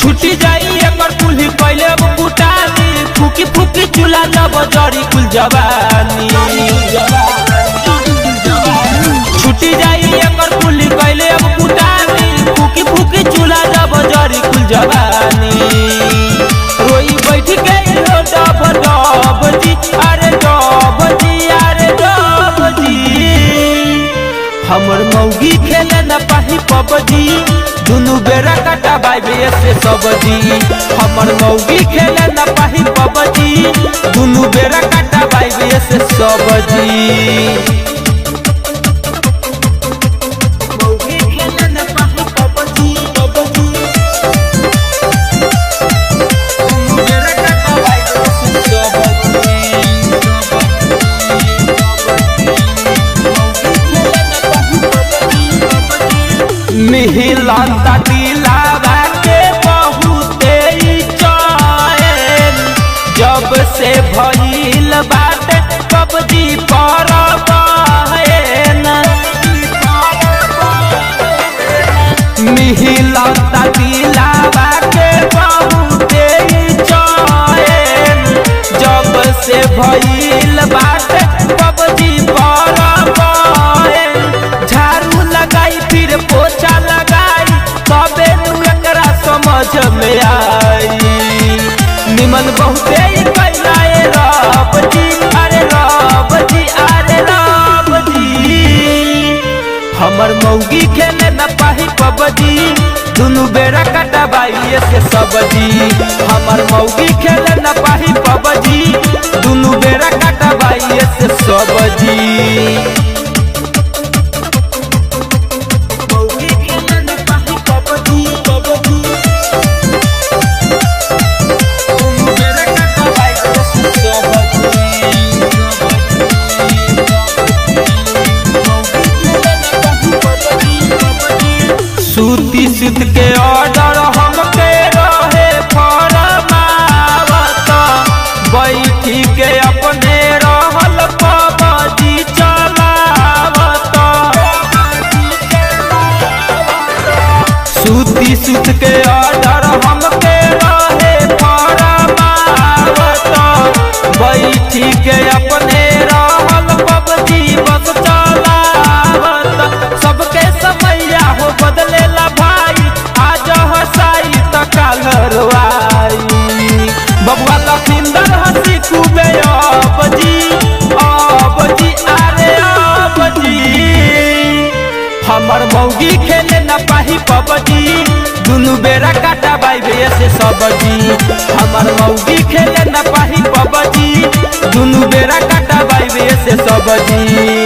छुटी जाई एकर कुल्ही पहले अब कुटानी फूकी फूकी चूल्हा जब जड़ी कुल जवानी छुटी जाई एकर कुल्ही पहले अब कुटानी फूकी फूकी चूल्हा जब जड़ी कुल जवानी रोई बैठ गई हो डब डब जी अरे डब जी अरे डब जी हमर मौगी खेले न पाही पबजी दुनु बेरा कटा बाई से सबजी हमर मौगी खेले न पाही पबजी दुनु बेरा कटा बाई से सबजी मौगी खेले न पाही पबजी पबजी दुनु बेरा कटा बाई से सबजी मिहिलाता दिलावा के बहुते चैन जब से भइल बाटे पबजी पर बहन मिहिलाता दिलावा के बहुते चैन जब से भइल बाटे पबजी पर बहन झाड़ू लगाई फिर पोछा लगाई तबे नु एकरा समझ में आई निमन बहुते कैलाए रब जी अरे रब जी अरे रब जी हमर मौगी खेले न पाही पबजी दुनु बेरा कटा बाई से सबजी हमर मौगी खेले न पाही पबजी दुनु बेरा कटा बाई से सबजी सूती सुत के ऑर्डर हमके रहे फरमावत बैठी के अपने रहल पबजी चलावत सूती सुत के ऑर्डर हमके रहे फरमावत बैठी के अपने रहल पबजी बस चलावत सबके समैया हो बदलेला भाई आज हसाई त काल रवाई बबुआ लखिंदर हंसी खूबे अबजी अरे अबजी हमर मौगी खेले न पाही पबजी दुनु बेरा काटा बाई से सबजी हमर मौगी खेले न पाही पबजी दुनु बेरा काटा बाई से सबजी।